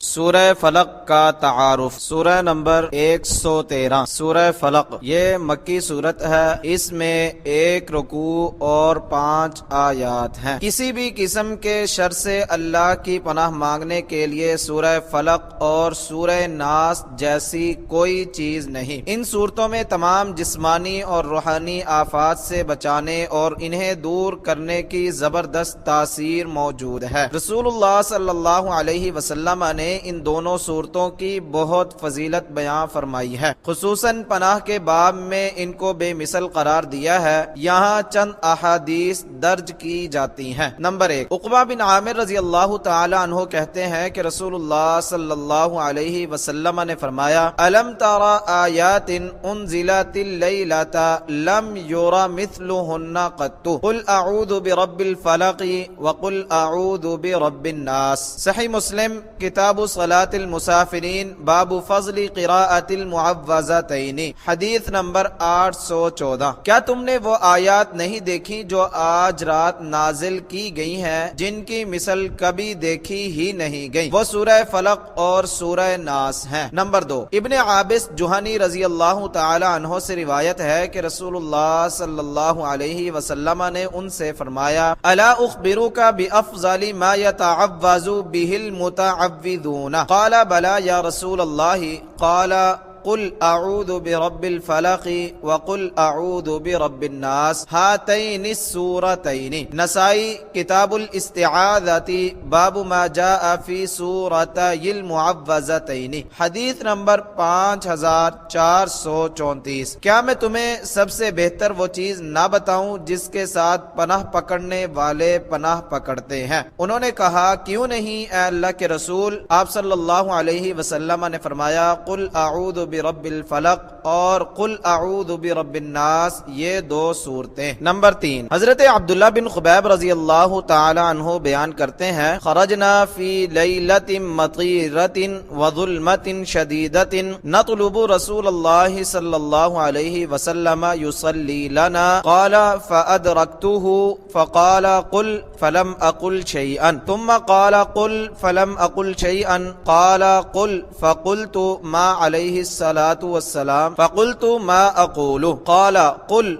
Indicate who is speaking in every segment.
Speaker 1: سورہ فلق کا تعارف۔ سورہ نمبر 113 سورہ فلق، یہ مکی سورت ہے۔ اس میں 1 رکوع اور 5 آیات ہیں۔ کسی بھی قسم کے شر سے اللہ کی پناہ مانگنے کے لیے سورہ فلق اور سورہ ناس جیسی کوئی چیز نہیں۔ ان صورتوں میں تمام جسمانی اور روحانی آفات سے بچانے اور انہیں دور کرنے کی زبردست تاثیر موجود ہے۔ رسول اللہ صلی اللہ علیہ وسلم نے ان دونوں صورتوں کی بہت فضیلت بیان فرمائی ہے، خصوصاً پناہ کے باب میں ان کو بے مثل قرار دیا ہے۔ یہاں چند احادیث درج کی جاتی ہیں۔ نمبر 1، عقبہ بن عامر رضی اللہ تعالی عنہ کہتے ہیں کہ رسول اللہ صلی اللہ علیہ وسلم نے فرمایا: الم ترى آیات انزلت اللیلۃ لم یرى مثلهن قط قل اعوذ برب الفلق وقل اعوذ برب الناس۔ صحیح مسلم کتاب صلاۃ المسافرین باب فضل قراءۃ المعوذتین، حدیث نمبر 814۔ کیا تم نے وہ آیات نہیں دیکھی جو آج رات نازل کی گئی ہیں، جن کی مثل کبھی دیکھی ہی نہیں گئی؟ وہ سورہ فلق اور سورہ ناس ہیں۔ نمبر 2، ابن عابس جوہنی رضی اللہ تعالی عنہ سے روایت ہے کہ رسول اللہ صلی اللہ علیہ وسلم نے ان سے فرمایا: الا اخبرک بافضل ما يتعوذ به المتعوذون؟ قال بلى یا رسول اللہ، قال قل اعوذ برب الفلق وقل اعوذ برب الناس، ہاتین السورتین۔ نسائی کتاب الاستعاذۃ باب ما جاء فی سورتی المعوذتین، حدیث نمبر 5434۔ کیا میں تمہیں سب سے بہتر وہ چیز نہ بتاؤں جس کے ساتھ پناہ پکڑنے والے پناہ پکڑتے ہیں؟ انہوں نے کہا: کیوں نہیں اے اللہ کے رسول؟ آپ صلی اللہ علیہ وسلم نے فرمایا: قل اعوذ برب الفلق اور قل اعوذ برب الناس، یہ 2 صورتیں۔ نمبر 3، حضرت عبداللہ بن خبیب رضی اللہ تعالی عنہ بیان کرتے ہیں: خرجنا فی لیلۃ مطیرۃ وظلمۃ شدیدۃ نطلب رسول اللہ صلی اللہ علیہ وسلم یصلی لنا، قال فادرکته فقال قل فلم اقل شیئا، ثم قال قل فلم اقل شیئا، قال قل فقلت ما علیہ الصلاة والسلام فقلت ما اقول، قال قل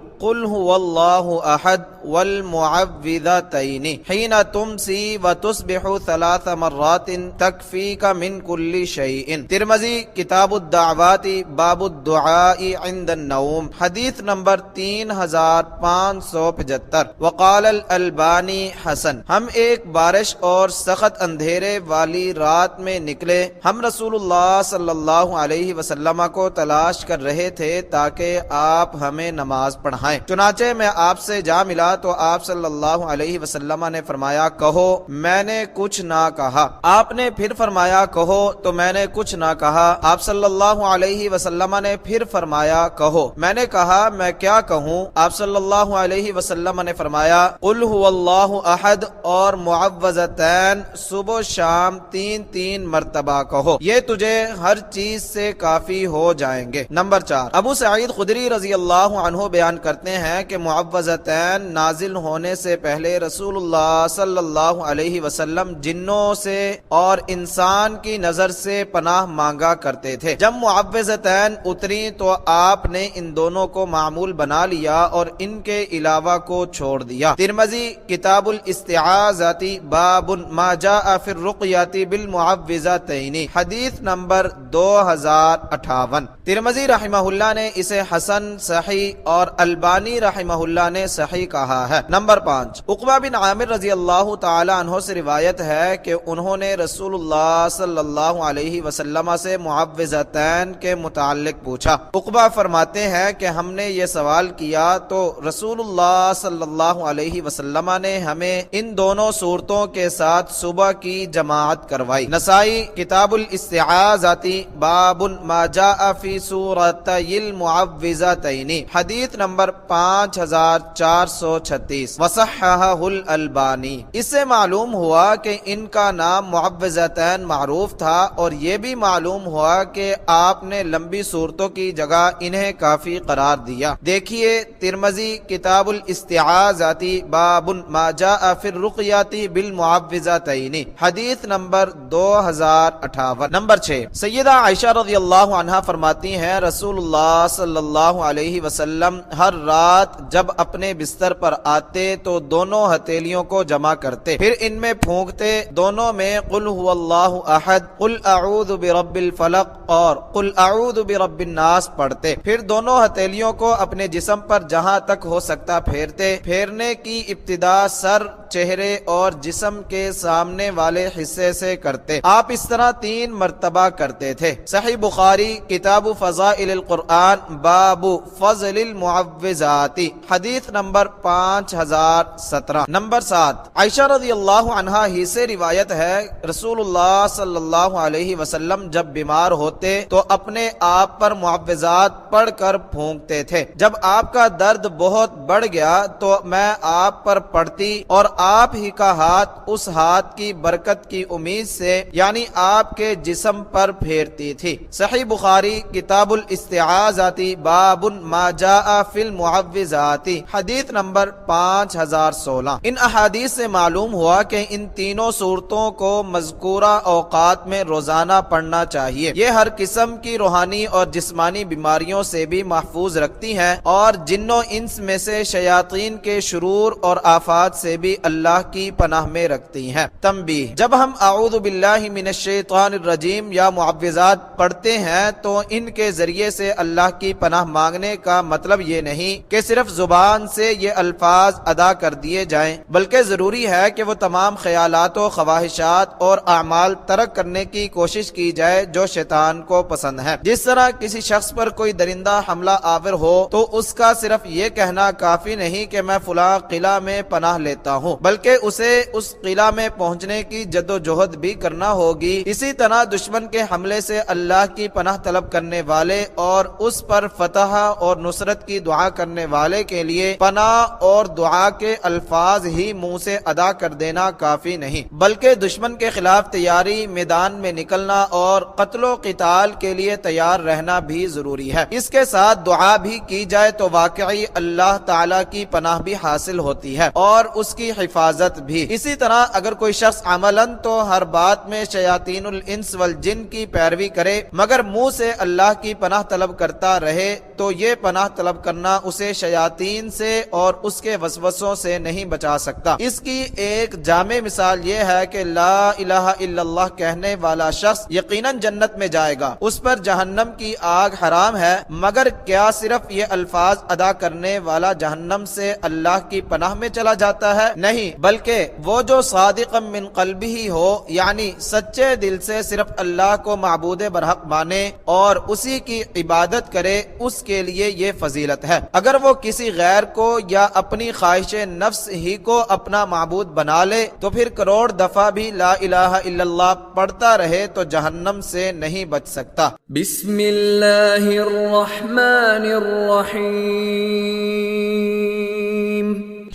Speaker 1: هو اللہ احد والمعوذتین حین تمسی وتصبح 3 مرات تکفیک من کل شیء۔ ترمذی کتاب الدعوات باب الدعاء عند النوم، حدیث نمبر 3575۔ وقال الالبانی حسن۔ ہم ایک بارش اور سخت اندھیرے والی رات میں نکلے، ہم رسول اللہ صلی اللہ علیہ وسلم کو تلاش کر رہے تھے تاکہ آپ ہمیں نماز پڑھائیں۔ چنانچہ میں آپ سے جا ملا تو آپ صلی اللہ علیہ وسلم نے فرمایا: کہو، میں نے کچھ نہ کہا۔ آپ نے پھر فرمایا: کہو، تو میں نے کچھ نہ کہا۔ آپ صلی اللہ علیہ وسلم نے پھر فرمایا: کہو۔ میں نے کہا: میں کیا کہوں؟ آپ صلی اللہ علیہ وسلم نے فرمایا: قل هو اللہ احد اور معوذتین صبح و شام 3 مرتبہ کہو، یہ تجھے ہر چیز سے کافی ہو جائیں گے۔ نمبر 4، ابو سعید خدری رضی اللہ عنہ بیان کرتے ہیں کہ معوذتین نازل ہونے سے پہلے رسول اللہ صلی اللہ علیہ وسلم جنوں سے اور انسان کی نظر سے پناہ مانگا کرتے تھے۔ جب معوذتین اتری تو آپ نے ان دونوں کو معمول بنا لیا اور ان کے علاوہ کو چھوڑ دیا۔ ترمذی کتاب الاستعاذۃ باب ما جاء فی الرقیۃ بالمعوذتین، حدیث نمبر 2058۔ ترمذی رحمہ اللہ نے اسے حسن، صحیح اور البانی رحمہ اللہ نے صحیح کہا ہے۔ نمبر 5، عقبہ بن عامر رضی اللہ تعالی عنہ سے روایت ہے کہ انہوں نے رسول اللہ صلی اللہ علیہ وسلم سے معوذتین کے متعلق پوچھا۔ عقبہ فرماتے ہیں کہ ہم نے یہ سوال کیا تو رسول اللہ صلی اللہ علیہ وسلم نے ہمیں ان دونوں صورتوں کے ساتھ صبح کی جماعت کروائی۔ نسائی کتاب الاستعاذۃ باب ما جاء فی سورتی المعوذتین، حدیث نمبر 5436 وصححہ الالبانی۔ اس سے معلوم ہوا کہ ان کا نام معوذتین معروف تھا، اور یہ بھی معلوم ہوا کہ آپ نے لمبی صورتوں کی جگہ انہیں کافی قرار دیا۔ دیکھیے ترمذی کتاب الاستعاذات باب ما جاء فی الرقیات بالمعوذتین، حدیث نمبر 2058۔ نمبر 6، سیدہ عائشہ رضی اللہ عنہا فرماتی ہیں رسول اللہ صلی اللہ علیہ وسلم ہر رات جب اپنے بستر پر آتے تو دونوں ہتھیلیوں کو جمع کرتے، پھر ان میں پھونکتے، دونوں میں قل هو اللہ احد، قل اعوذ برب الفلق اور قل اعوذ برب الناس پڑھتے، پھر دونوں ہتھیلیوں کو اپنے جسم پر جہاں تک ہو سکتا پھیرتے۔ پھیرنے کی ابتدا سر، چہرے اور جسم کے سامنے والے حصے سے کرتے۔ آپ اس طرح 3 مرتبہ کرتے تھے۔ صحیح بخاری کتاب فضائل القرآن باب فضل المعوذات، حدیث نمبر 5017۔ نمبر 7، عائشہ رضی اللہ عنہا ہی سے روایت ہے رسول اللہ صلی اللہ علیہ وسلم جب بیمار ہوتے تو اپنے آپ پر معوذات پڑھ کر پھونکتے تھے۔ جب آپ کا درد بہت بڑھ گیا تو میں آپ پر پڑھتی اور آپ ہی کا ہاتھ اس ہاتھ کی برکت کی امید سے یعنی آپ کے جسم پر پھیرتی تھی۔ صحیح بخاری کتاب الاستعاذات باب ما جاء فی المعوذات، حدیث نمبر 5016۔ ان احادیث سے معلوم ہوا کہ ان تینوں صورتوں کو مذکورہ اوقات میں روزانہ پڑھنا چاہیے۔ یہ ہر قسم کی روحانی اور جسمانی بیماریوں سے بھی محفوظ رکھتی ہیں اور جن و انس میں سے شیاطین کے شرور اور آفات سے بھی اللہ کی پناہ میں رکھتی ہیں۔ تنبیہ، جب ہم اعوذ باللہ من الشیطان الرجیم یا معوذات پڑھتے ہیں تو ان کے ذریعے سے اللہ کی پناہ مانگنے کا مطلب یہ نہیں کہ صرف زبان سے یہ الفاظ ادا کر دیے جائیں، بلکہ ضروری ہے کہ وہ تمام خیالات و خواہشات اور اعمال ترک کرنے کی کوشش کی جائے جو شیطان کو پسند ہے۔ جس طرح کسی شخص پر کوئی درندہ حملہ آور ہو تو اس کا صرف یہ کہنا کافی نہیں کہ میں فلاں قلعہ میں پناہ لیتا ہوں، بلکہ اسے اس قلعہ میں پہنچنے کی جدوجہد بھی کرنا ہوگی۔ اسی طرح دشمن کے حملے سے اللہ کی پناہ طلب کرنے والے اور اس پر فتح اور نصرت کی دعا کرنے والے کے لیے پناہ اور دعا کے الفاظ ہی منہ سے ادا کر دینا کافی نہیں، بلکہ دشمن کے خلاف تیاری، میدان میں نکلنا اور قتل و قتال کے لیے تیار رہنا بھی ضروری ہے۔ اس کے ساتھ دعا بھی کی جائے تو واقعی اللہ تعالی کی پناہ بھی حاصل ہوتی ہے اور اس کی حفاظت بھی۔ اسی طرح اگر کوئی شخص عملاً تو ہر بات میں شیاطین الانس والجن کی پیروی کرے مگر منہ سے اللہ کی پناہ طلب کرتا رہے تو یہ پناہ طلب کرنا اسے شیاطین سے اور اس کے وسوسوں سے نہیں بچا سکتا۔ اس کی ایک جامع مثال یہ ہے کہ لا الہ الا اللہ کہنے والا شخص یقیناً جنت میں جائے گا، اس پر جہنم کی آگ حرام ہے، مگر کیا صرف یہ الفاظ ادا کرنے والا جہنم سے اللہ کی پناہ میں چلا جاتا ہے؟ نہیں، بلکہ وہ جو صادق من قلبہ ہو یعنی سچے دل سے صرف اللہ کو معبود برحق مانے اور اسی کی عبادت کرے، اس کے لیے یہ فضیلت ہے۔ اگر وہ کسی غیر کو یا اپنی خواہش نفس ہی کو اپنا معبود بنا لے تو پھر کروڑ دفعہ بھی لا الہ الا اللہ پڑھتا رہے تو جہنم سے نہیں بچ سکتا۔
Speaker 2: بسم اللہ الرحمن الرحیم۔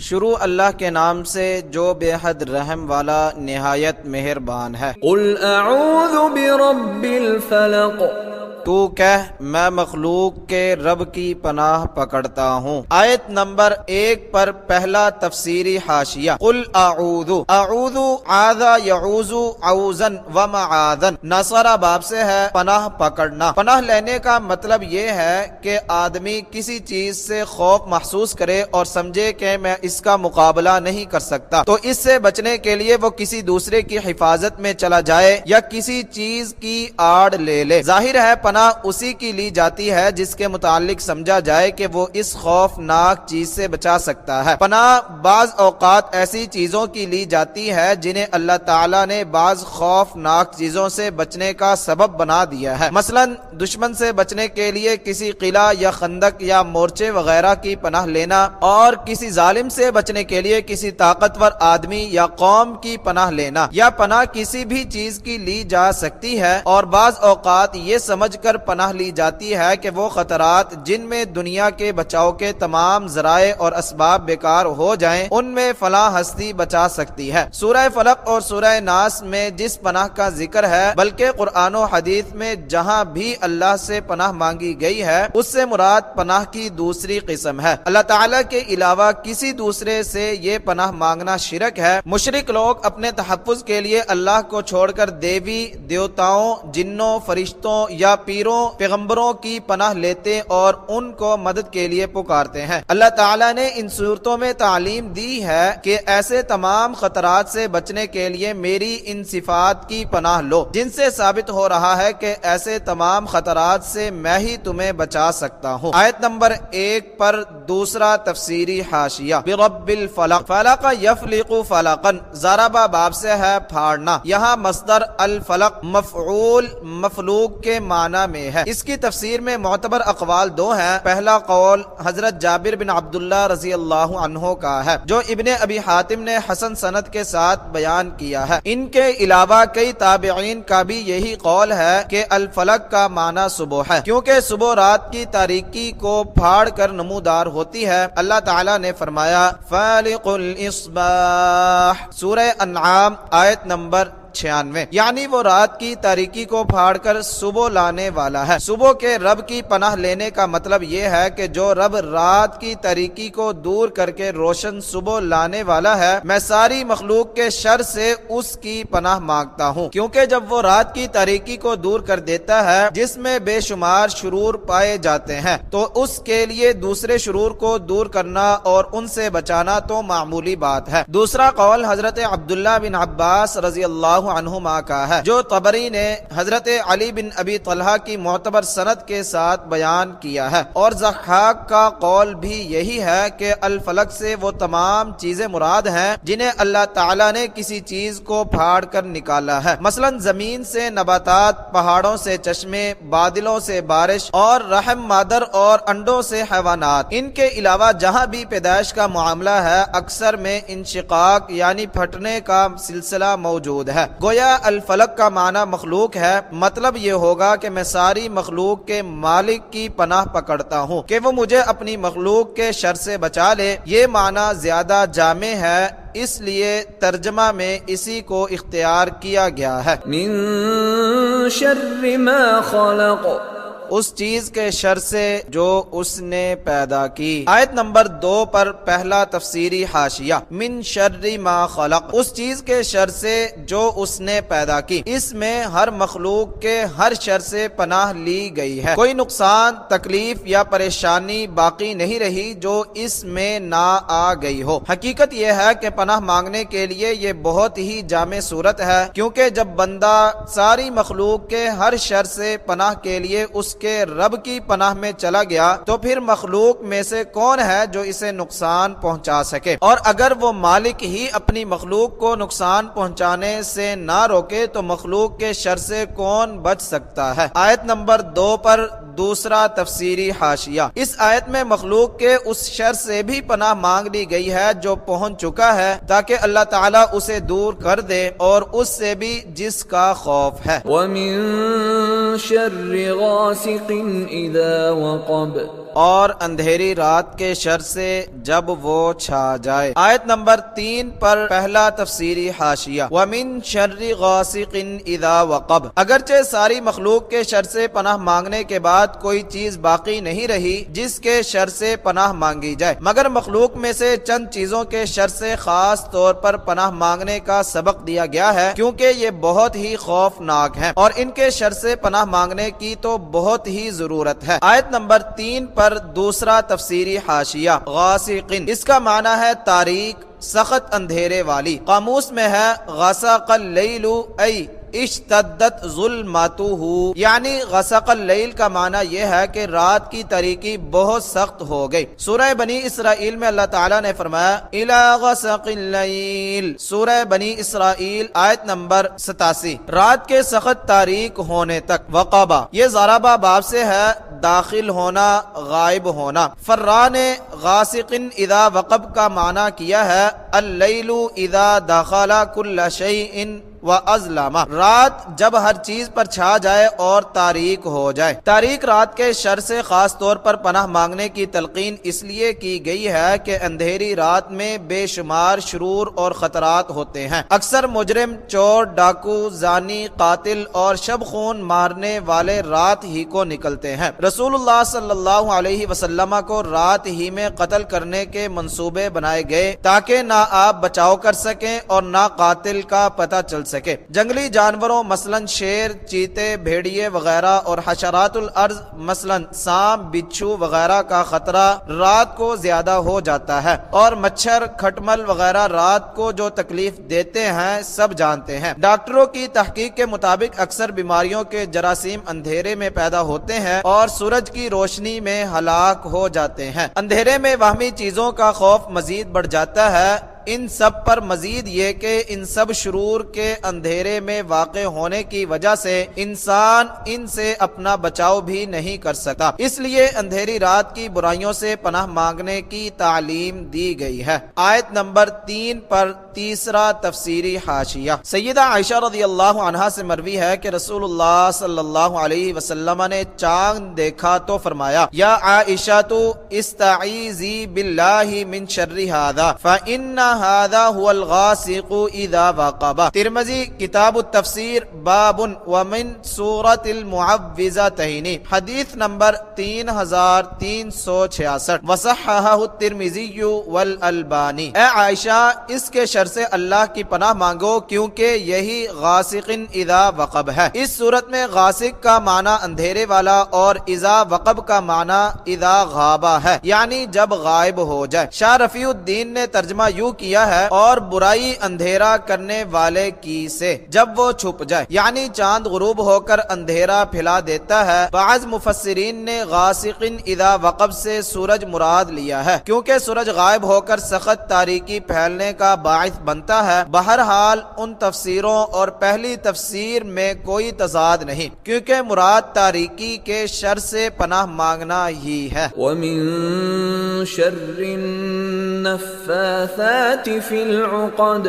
Speaker 1: شروع اللہ کے نام سے جو بے حد رحم والا نہایت مہربان ہے۔
Speaker 2: قل اعوذ برب الفلق،
Speaker 1: تو کہہ میں مخلوق کے رب کی پناہ پکڑتا ہوں۔ آیت نمبر 1 پر پہلا تفسیری حاشیہ۔ قل اعوذ، اعوذ عاذ یعوذ عوزن و معاذن، نصرہ باب سے ہے پناہ پکڑنا۔ پناہ لینے کا مطلب یہ ہے کہ آدمی کسی چیز سے خوف محسوس کرے اور سمجھے کہ میں اس کا مقابلہ نہیں کر سکتا تو اس سے بچنے کے لیے وہ کسی دوسرے کی حفاظت میں چلا جائے یا کسی چیز کی آڑ لے لے۔ ظاہر ہے پناہ اسی کی لی جاتی ہے جس کے متعلق سمجھا جائے کہ وہ اس خوفناک چیز سے بچا سکتا ہے۔ پناہ بعض اوقات ایسی چیزوں کی لی جاتی ہے جنہیں اللہ تعالیٰ نے بعض خوفناک چیزوں سے بچنے کا سبب بنا دیا ہے۔ مثلا دشمن سے بچنے کے لیے کسی قلعہ یا خندق یا مورچے وغیرہ کی پناہ لینا، اور کسی ظالم سے بچنے کے لیے کسی طاقتور آدمی یا قوم کی پناہ لینا، یا پناہ کسی بھی چیز کی لی جا سکتی ہے اور بعض اوقات یہ سمجھ کر پناہ لی جاتی ہے کہ وہ خطرات جن میں دنیا کے بچاؤ کے تمام ذرائع اور اسباب بیکار ہو جائیں ان میں فلاں ہستی بچا سکتی ہے۔ سورہ فلق اور سورہ ناس میں جس پناہ کا ذکر ہے بلکہ قرآن و حدیث میں جہاں بھی اللہ سے پناہ مانگی گئی ہے اس سے مراد پناہ کی دوسری قسم ہے۔ اللہ تعالیٰ کے علاوہ کسی دوسرے سے یہ پناہ مانگنا شرک ہے۔ مشرک لوگ اپنے تحفظ کے لیے اللہ کو چھوڑ کر دیوی دیوتاؤں، جنوں، فرشتوں یا پیروں پیغمبروں کی پناہ لیتے اور ان کو مدد کے لیے پکارتے ہیں۔ اللہ تعالیٰ نے ان صورتوں میں تعلیم دی ہے کہ ایسے تمام خطرات سے بچنے کے لیے میری ان صفات کی پناہ لو، جن سے ثابت ہو رہا ہے کہ ایسے تمام خطرات سے میں ہی تمہیں بچا سکتا ہوں۔ آیت نمبر 1 پر دوسرا تفسیری حاشیہ، برب الفلق، فلق یفلق فلقا، ضربہ باب سے ہے پھاڑنا، یہاں مصدر الفلق مفعول مفلوق کے معنی میں ہے۔ اس کی تفسیر میں معتبر اقوال دو ہیں۔ پہلا قول حضرت جابر بن عبداللہ رضی اللہ عنہ کا ہے جو ابن ابی حاتم نے حسن سند کے ساتھ بیان کیا ہے۔ ان کے علاوہ کئی تابعین کا بھی یہی قول ہے کہ الفلق کا معنی صبح ہے، کیونکہ صبح رات کی تاریکی کو پھاڑ کر نمودار ہوتی ہے۔ اللہ تعالیٰ نے فرمایا فالق الاصباح، سورہ انعام آیت نمبر 96، یعنی وہ رات کی تاریکی کو پھاڑ کر صبح لانے والا ہے۔ صبح کے رب کی پناہ لینے کا مطلب یہ ہے کہ جو رب رات کی تاریکی کو دور کر کے روشن صبح لانے والا ہے، میں ساری مخلوق کے شر سے اس کی پناہ مانگتا ہوں، کیونکہ جب وہ رات کی تاریکی کو دور کر دیتا ہے جس میں بے شمار شرور پائے جاتے ہیں تو اس کے لیے دوسرے شرور کو دور کرنا اور ان سے بچانا تو معمولی بات ہے۔ دوسرا قول حضرت عبداللہ بن عباس رضی اللہ عنہما کا ہے جو طبری نے حضرت علی بن ابی طلحہ کی معتبر سند کے ساتھ بیان کیا ہے، اور ضحاک کا قول بھی یہی ہے کہ الفلق سے وہ تمام چیزیں مراد ہیں جنہیں اللہ تعالیٰ نے کسی چیز کو پھاڑ کر نکالا ہے، مثلا زمین سے نباتات، پہاڑوں سے چشمے، بادلوں سے بارش اور رحم مادر اور انڈوں سے حیوانات۔ ان کے علاوہ جہاں بھی پیدائش کا معاملہ ہے اکثر میں انشقاق یعنی پھٹنے کا سلسلہ موجود ہے۔ گویا الفلق کا معنی مخلوق ہے، مطلب یہ ہوگا کہ میں ساری مخلوق کے مالک کی پناہ پکڑتا ہوں کہ وہ مجھے اپنی مخلوق کے شر سے بچا لے۔ یہ معنی زیادہ جامع ہے، اس لیے ترجمہ میں اسی کو اختیار کیا گیا ہے۔
Speaker 2: من شر ما خلق،
Speaker 1: اس چیز کے شر سے جو اس نے پیدا کی۔ آیت نمبر 2 پر پہلا تفسیری حاشیہ، من شر ما خلق، اس چیز کے شر سے جو اس نے پیدا کی۔ اس میں ہر مخلوق کے ہر شر سے پناہ لی گئی ہے، کوئی نقصان، تکلیف یا پریشانی باقی نہیں رہی جو اس میں نہ آ گئی ہو۔ حقیقت یہ ہے کہ پناہ مانگنے کے لیے یہ بہت ہی جامع صورت ہے، کیونکہ جب بندہ ساری مخلوق کے ہر شر سے پناہ کے لیے اس کے رب کی پناہ میں چلا گیا تو پھر مخلوق میں سے کون ہے جو اسے نقصان پہنچا سکے، اور اگر وہ مالک ہی اپنی مخلوق کو نقصان پہنچانے سے نہ روکے تو مخلوق کے شر سے کون بچ سکتا ہے۔ آیت نمبر 2 پر دوسرا تفسیری حاشیہ، اس آیت میں مخلوق کے اس شر سے بھی پناہ مانگ لی گئی ہے جو پہنچ چکا ہے تاکہ اللہ تعالیٰ اسے دور کر دے، اور اس سے بھی جس کا خوف ہے۔
Speaker 2: وَمِن شَرِّ غَاسِقٍ إِذَا وَقَبَ،
Speaker 1: اور اندھیری رات کے شر سے جب وہ چھا جائے۔ آیت نمبر 3 پر پہلا تفسیری حاشیہ، وَمِن شَرِّ غَاسِقٍ إِذَا وَقَبَ، اگرچہ ساری مخلوق کے شر سے پناہ مانگنے کے بعد کوئی چیز باقی نہیں رہی جس کے شر سے پناہ مانگی جائے، مگر مخلوق میں سے چند چیزوں کے شر سے خاص طور پر پناہ مانگنے کا سبق دیا گیا ہے، کیونکہ یہ بہت ہی خوفناک ہیں اور ان کے شر سے پناہ مانگنے کی تو بہت ہی ضرورت ہے۔ آیت نمبر 3 پر دوسرا تفسیری حاشیہ، غاسقن، اس کا معنی ہے تاریک، سخت اندھیرے والی۔ قاموس میں ہے غسق اللیل ای اشتدت ظلماتہ، یعنی غسق اللیل کا معنی یہ ہے کہ رات کی تاریکی بہت سخت ہو گئی۔ سورہ بنی اسرائیل میں اللہ تعالیٰ نے فرمایا الی غسق اللیل، سورہ بنی اسرائیل آیت نمبر 87، رات کے سخت تاریک ہونے تک۔ وقبہ، یہ ضربہ باب سے ہے داخل ہونا، غائب ہونا۔ فرا نے غاسقن اذا وقب کا معنی کیا ہے اللیل اذا دخل کل شیء وَأَظْلَمَ، رات جب ہر چیز پر چھا جائے اور تاریک ہو جائے۔ تاریک رات کے شر سے خاص طور پر پناہ مانگنے کی تلقین اس لیے کی گئی ہے کہ اندھیری رات میں بے شمار شرور اور خطرات ہوتے ہیں۔ اکثر مجرم، چور، ڈاکو، زانی، قاتل اور شب خون مارنے والے رات ہی کو نکلتے ہیں۔ رسول اللہ صلی اللہ علیہ وسلم کو رات ہی میں قتل کرنے کے منصوبے بنائے گئے تاکہ نہ آپ بچاؤ کر سکیں اور نہ قاتل کا پتہ چل سکے۔ جنگلی جانوروں مثلاً شیر، چیتے، بھیڑیے وغیرہ اور حشرات الارض مثلاً سانپ، بچھو وغیرہ کا خطرہ رات کو زیادہ ہو جاتا ہے، اور مچھر، کھٹمل وغیرہ رات کو جو تکلیف دیتے ہیں سب جانتے ہیں۔ ڈاکٹروں کی تحقیق کے مطابق اکثر بیماریوں کے جراثیم اندھیرے میں پیدا ہوتے ہیں اور سورج کی روشنی میں ہلاک ہو جاتے ہیں۔ اندھیرے میں وہمی چیزوں کا خوف مزید بڑھ جاتا ہے۔ ان سب پر مزید یہ کہ ان سب شرور کے اندھیرے میں واقع ہونے کی وجہ سے انسان ان سے اپنا بچاؤ بھی نہیں کر سکتا، اس لیے اندھیری رات کی برائیوں سے پناہ مانگنے کی تعلیم دی گئی ہے۔ آیت نمبر 3 پر تیسرا تفسیری حاشیہ۔ سیدہ عائشہ رضی اللہ عنہا سے مروی ہے کہ رسول اللہ صلی اللہ علیہ وسلم نے چاند دیکھا تو فرمایا، یا عائشہ تو استعیذی باللہ من شر ھذا فإن هذا هو الغاسق اذا وقب۔ ترمذی کتاب التفسیر باب ومن سورۃ المعوذتین، حدیث نمبر 3366، وصححہ الترمذی والالبانی۔ اے عائشہ، اس کے شر سے اللہ کی پناہ مانگو کیونکہ یہی غاسق اذا وقب ہے۔ اس صورت میں غاسق کا معنی اندھیرے والا اور اذا وقب کا معنی اذا غابہ ہے، یعنی جب غائب ہو جائے۔ شاہ رفیع الدین نے ترجمہ یوں کیا ہے، اور برائی اندھیرا کرنے والے کی سے جب وہ چھپ جائے، یعنی چاند غروب ہو کر اندھیرا پھیلا دیتا ہے۔ بعض مفسرین نے غاسق اذا وقب سے سورج مراد لیا ہے، کیونکہ سورج غائب ہو کر سخت تاریکی پھیلنے کا باعث بنتا ہے۔ بہرحال ان تفسیروں اور پہلی تفسیر میں کوئی تضاد نہیں، کیونکہ مراد تاریکی کے شر سے پناہ مانگنا ہی ہے۔
Speaker 2: وَمِن شَرِّ النَّفَّاثَاتِ فِي الْعُقَدِ،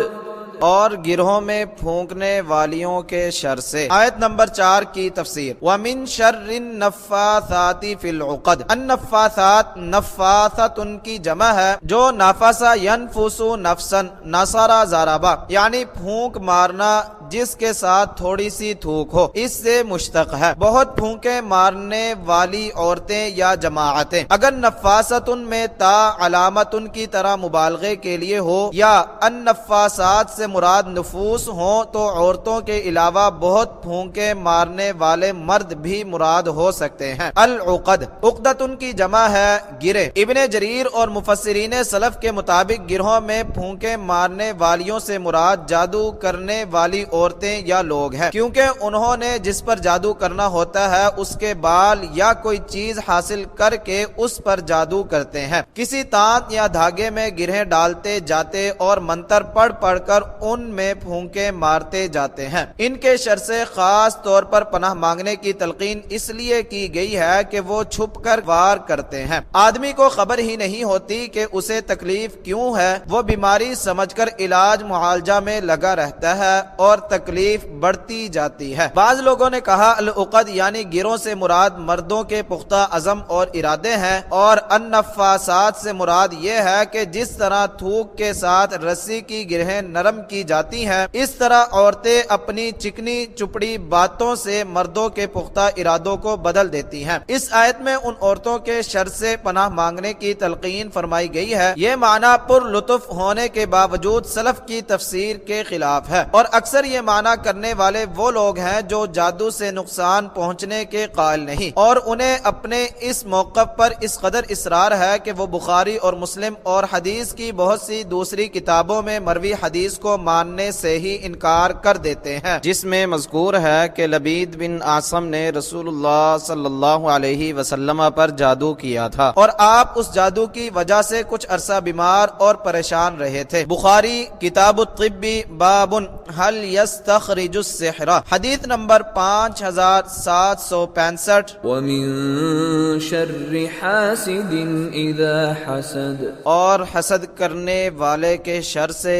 Speaker 1: اور گروہوں میں پھونکنے والیوں کے شر سے۔ آیت نمبر 4 کی تفسیر۔ وَمِن شَرِّ النَّفَّاثَاتِ فِي الْعُقَدِ، النفاثات نفاثت ان کی جمع ہے، جو نفسا ینفس نفسا نصرا ضربا، یعنی پھونک مارنا جس کے ساتھ تھوڑی سی تھوک ہو، اس سے مشتق ہے۔ بہت پھونکے مارنے والی عورتیں یا جماعتیں۔ اگر نفاستن میں تا علامتن کی طرح مبالغے کے لیے ہو یا النفاسات سے مراد نفوس ہوں تو عورتوں کے علاوہ بہت پھونکے مارنے والے مرد بھی مراد ہو سکتے ہیں۔ العقد عقدتن کی جمع ہے گرے۔ ابن جریر اور مفسرین سلف کے مطابق گروہوں میں پھونکے مارنے والیوں سے مراد جادو کرنے والی عورتیں یا لوگ ہیں، کیونکہ انہوں نے جس پر جادو کرنا ہوتا ہے اس کے بال یا کوئی چیز حاصل کر کے اس پر جادو کرتے ہیں۔ کسی تانت یا دھاگے میں گرہیں ڈالتے جاتے اور منتر پڑھ پڑھ کر ان میں پھونکے مارتے جاتے ہیں۔ ان کے شر سے خاص طور پر پناہ مانگنے کی تلقین اس لیے کی گئی ہے کہ وہ چھپ کر وار کرتے ہیں۔ آدمی کو خبر ہی نہیں ہوتی کہ اسے تکلیف کیوں ہے، وہ بیماری سمجھ کر علاج معالجہ میں لگا رہتا ہے اور تکلیف بڑھتی جاتی ہے۔ بعض لوگوں نے کہا العقد یعنی گروہ سے مراد مردوں کے پختہ عزم اور ارادے ہیں، اور النفاسات سے مراد یہ ہے کہ جس طرح تھوک کے ساتھ رسی کی گرہیں نرم کی جاتی ہیں، اس طرح عورتیں اپنی چکنی چپڑی باتوں سے مردوں کے پختہ ارادوں کو بدل دیتی ہیں۔ اس آیت میں ان عورتوں کے شر سے پناہ مانگنے کی تلقین فرمائی گئی ہے۔ یہ معنی پر لطف ہونے کے باوجود سلف کی تفسیر کے خلاف ہے، اور اکثر یہ معنی کرنے والے وہ لوگ ہیں جو جادو سے نقصان پہنچنے کے قائل نہیں، اور انہیں اپنے اس موقف پر اس قدر اصرار ہے کہ وہ بخاری اور مسلم اور حدیث کی بہت سی دوسری کتابوں میں مروی حدیث کو ماننے سے ہی انکار کر دیتے ہیں، جس میں مذکور ہے کہ لبید بن عاصم نے رسول اللہ صلی اللہ علیہ وسلم پر جادو کیا تھا، اور آپ اس جادو کی وجہ سے کچھ عرصہ بیمار اور پریشان رہے تھے۔ بخاری کتاب الطب باب هل یستخرج السحر۔ حدیث نمبر 5765۔
Speaker 2: ومن شر حاسد اذا حسد،
Speaker 1: اور حسد کرنے والے کے شر سے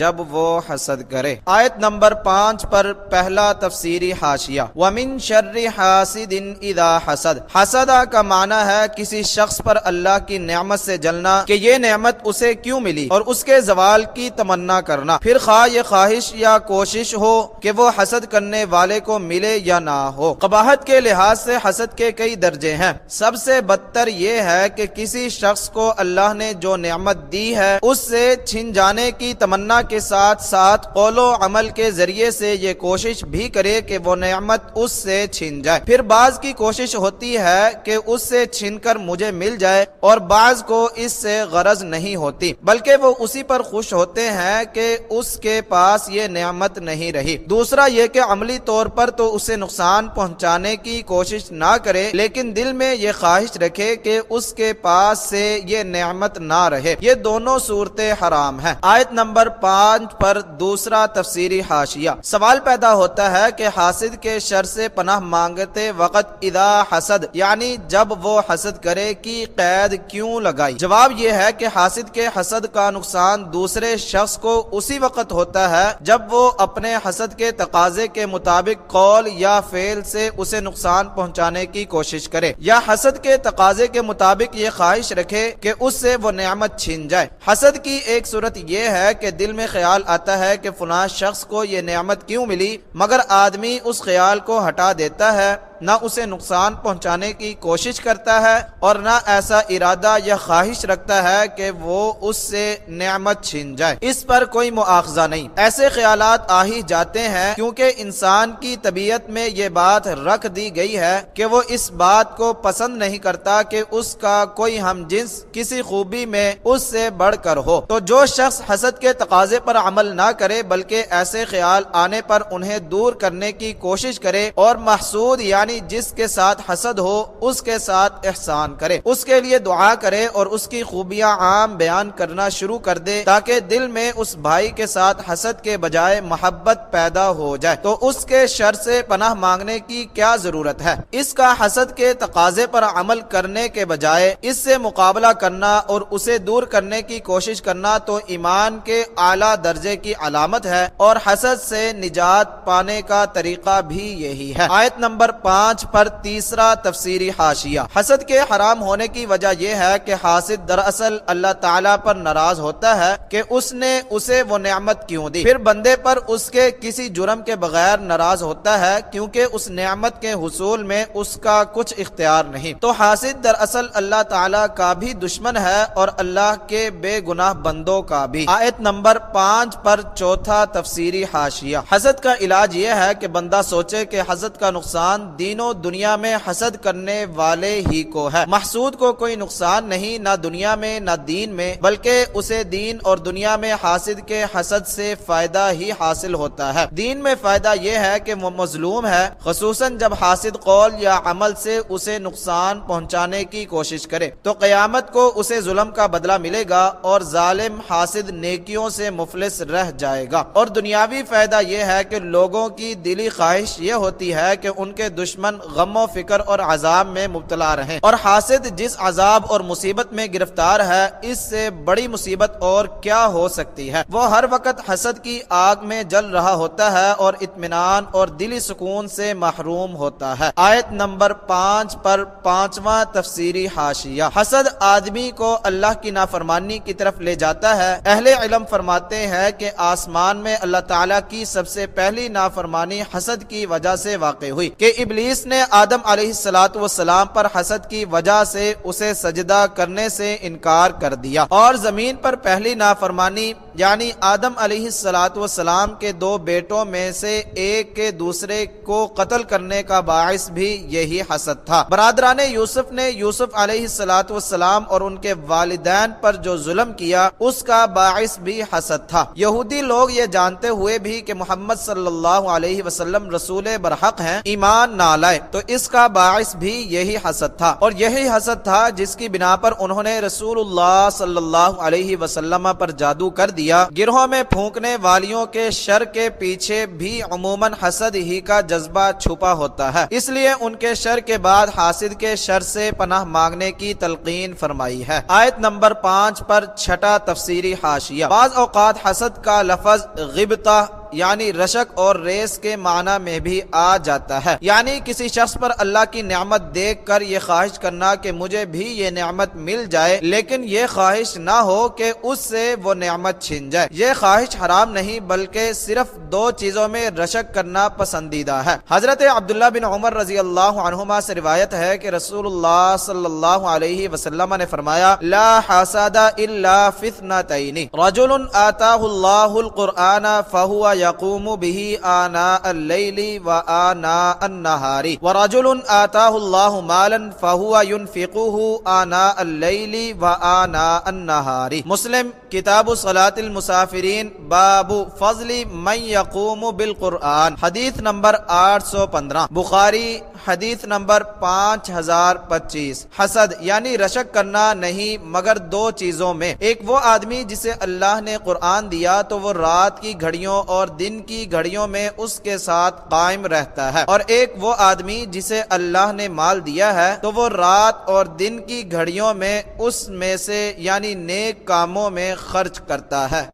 Speaker 1: جب وہ حسد کرے۔ آیت نمبر 5 پر پہلا تفسیری حاشیہ، ومن شر حاسد اذا حسد۔ حسدہ کا معنی ہے کسی شخص پر اللہ کی نعمت سے جلنا کہ یہ نعمت اسے کیوں ملی اور اس کے زوال کی تمنا کرنا، پھر خواہ یہ خواہش یا کوشش ہو کہ وہ حسد کرنے والے کو ملے یا نہ ہو۔ قباحت کے لحاظ سے حسد کے کئی درجے ہیں۔ سب سے بدتر یہ ہے کہ کسی شخص کو اللہ نے جو نعمت دی ہے اس سے چھن جانے کی تمنا کے ساتھ ساتھ قول و عمل کے ذریعے سے یہ کوشش بھی کرے کہ وہ نعمت اس سے چھن جائے۔ پھر بعض کی کوشش ہوتی ہے کہ اس سے چھن کر مجھے مل جائے، اور بعض کو اس سے غرض نہیں ہوتی، بلکہ وہ اسی پر خوش ہوتے ہیں کہ اس کے پاس یہ نعمت نہیں رہی۔ دوسرا یہ کہ عملی طور پر تو اسے نقصان پہنچانے کی کوشش نہ کرے، لیکن دل میں یہ خواہش رکھے کہ اس کے پاس سے یہ نعمت نہ رہے۔ یہ دونوں صورتیں حرام ہیں۔ آیت نمبر 5 پر دوسرا تفسیری حاشیہ، سوال پیدا ہوتا ہے کہ حاسد کے شر سے پناہ مانگتے وقت اذا حسد یعنی جب وہ حسد کرے کی قید کیوں لگائی؟ جواب یہ ہے کہ حاسد کے حسد کا نقصان دوسرے شخص کو اسی وقت ہوتا ہے جب وہ اپنے حسد کے تقاضے کے مطابق قول یا فعل سے اسے نقصان پہنچانے کی کوشش کرے، یا حسد کے تقاضے کے مطابق یہ خواہش رکھے کہ اس سے وہ نعمت چھن جائے۔ حسد کی ایک صورت یہ ہے کہ دل میں خیال آتا ہے کہ فلاں شخص کو یہ نعمت کیوں ملی، مگر آدمی اس خیال کو ہٹا دیتا ہے، نہ اسے نقصان پہنچانے کی کوشش کرتا ہے اور نہ ایسا ارادہ یا خواہش رکھتا ہے کہ وہ اس سے نعمت چھن جائے۔ اس پر کوئی مؤاخذہ نہیں، ایسے خیالات آ ہی جاتے ہیں کیونکہ انسان کی طبیعت میں یہ بات رکھ دی گئی ہے کہ وہ اس بات کو پسند نہیں کرتا کہ اس کا کوئی ہم جنس کسی خوبی میں اس سے بڑھ کر ہو۔ تو جو شخص حسد کے تقاضے پر عمل نہ کرے بلکہ ایسے خیال آنے پر انہیں دور کرنے کی کوشش کرے اور محسود یعنی جس کے ساتھ حسد ہو اس کے ساتھ احسان کرے، اس کے لیے دعا کرے اور اس کی خوبیاں عام بیان کرنا شروع کر دے تاکہ دل میں اس بھائی کے ساتھ حسد کے بجائے محبت پیدا ہو جائے، تو اس کے شر سے پناہ مانگنے کی کیا ضرورت ہے؟ اس کا حسد کے تقاضے پر عمل کرنے کے بجائے اس سے مقابلہ کرنا اور اسے دور کرنے کی کوشش کرنا تو ایمان کے اعلیٰ درجے کی علامت ہے، اور حسد سے نجات پانے کا طریقہ بھی یہی ہے۔ آیت نمبر 5 پر تیسرا تفسیری حاشیہ، حسد کے حرام ہونے کی وجہ یہ ہے کہ حاسد دراصل اللہ تعالیٰ پر ناراض ہوتا ہے کہ اس نے اسے وہ نعمت کیوں دی، پھر بندے پر اس کے کسی جرم کے بغیر ناراض ہوتا ہے کیونکہ اس نعمت کے حصول میں اس کا کچھ اختیار نہیں۔ تو حاسد دراصل اللہ تعالیٰ کا بھی دشمن ہے اور اللہ کے بے گناہ بندوں کا بھی۔ آیت نمبر 5 پر چوتھا تفسیری حاشیہ، حسد کا علاج یہ ہے کہ بندہ سوچے کہ حسد کا نقصان دین و دنیا میں حسد کرنے والے ہی کو ہے، محسود کو کوئی نقصان نہیں، نہ دنیا میں نہ دین میں، بلکہ اسے دین اور دنیا میں حاسد کے حسد سے فائدہ ہی حاصل ہوتا ہے۔ دین میں فائدہ یہ ہے کہ وہ مظلوم ہے، خصوصاً جب حاسد قول یا عمل سے اسے نقصان پہنچانے کی کوشش کرے تو قیامت کو اسے ظلم کا بدلہ ملے گا اور ظالم حاسد نیکیوں سے مفلس رہ جائے گا۔ اور دنیاوی فائدہ یہ ہے کہ لوگوں کی دلی خواہش یہ ہوتی ہے کہ ان کے دشمن غم و فکر اور عذاب میں مبتلا رہیں، اور حاسد جس عذاب اور مصیبت میں گرفتار ہے اس سے بڑی مصیبت اور کیا ہو سکتی ہے؟ وہ ہر وقت حسد کی آگ میں جل رہا ہوتا ہے اور اطمینان اور دلی سکون سے محروم ہوتا ہے۔ آیت نمبر 5 پر 5واں تفسیری حاشیہ، حسد آدمی کو اللہ کی نافرمانی کی طرف لے جاتا ہے۔ اہل علم فرماتے ہیں کہ آسمان میں اللہ تعالیٰ کی سب سے پہلی نافرمانی حسد کی وجہ سے واقع ہوئی کہ ابلیس نے آدم علیہ السلام پر حسد کی وجہ سے اسے سجدہ کرنے سے انکار کر دیا، اور زمین پر پہلی نافرمانی یعنی آدم علیہ السلام کے 2 بیٹوں میں سے ایک کے دوسرے کو قتل کرنے کا باعث بھی یہی حسد تھا۔ برادران یوسف نے یوسف علیہ السلام اور ان کے والدین پر جو ظلم کیا اس کا باعث بھی حسد تھا۔ یہودی لوگ یہ جانتے ہوئے بھی کہ محمد صلی اللہ علیہ وسلم رسول برحق ہیں ایمان نہ لائے تو اس کا باعث بھی یہی حسد تھا، اور یہی حسد تھا جس کی بنا پر انہوں نے رسول اللہ صلی اللہ علیہ وسلم پر جادو کر دیا۔ گروہوں میں پھونکنے والیوں کے شر کے پیچھے بھی عموماً حسد ہی کا جذبہ چھپا ہوتا ہے، اس لیے ان کے شر کے بعد حاسد کے شر سے پناہ مانگنے کی تلقین فرمائی ہے۔ آیت نمبر 5 پر چھٹا تفسیری حاشیہ۔ بعض اوقات حسد کا لفظ غبطہ یعنی رشک اور ریس کے معنی میں بھی آ جاتا ہے، یعنی کسی شخص پر اللہ کی نعمت دیکھ کر یہ خواہش کرنا کہ مجھے بھی یہ نعمت مل جائے، لیکن یہ خواہش نہ ہو کہ اس سے وہ نعمت چھن جائے۔ یہ خواہش حرام نہیں بلکہ صرف دو چیزوں میں رشک کرنا پسندیدہ ہے۔ حضرت عبداللہ بن عمر رضی اللہ عنہما سے روایت ہے کہ رسول اللہ صلی اللہ علیہ وسلم نے فرمایا، لا حسد الا فی اثنتین، رجل آتاہ اللہ القرآن فہو یقوم به آناء اللیل وآناء النہار ورجل آتاہ اللہ مالا فہو ينفقه آناء اللیل وآناء النہار۔ مسلم کتاب صلاة المسافرین باب فضل من یقوم بالقرآن، حدیث نمبر 815۔ بخاری حدیث نمبر 5025۔ حسد یعنی رشک کرنا نہیں مگر دو چیزوں میں، ایک وہ آدمی جسے اللہ نے قرآن دیا تو وہ رات کی گھڑیوں اور دن کی گھڑیوں میں اس کے ساتھ قائم رہتا ہے، اور ایک وہ آدمی جسے اللہ نے مال دیا ہے تو وہ رات اور دن کی گھڑیوں میں اس میں سے یعنی نیک کاموں میں خرچ کرتا ہے۔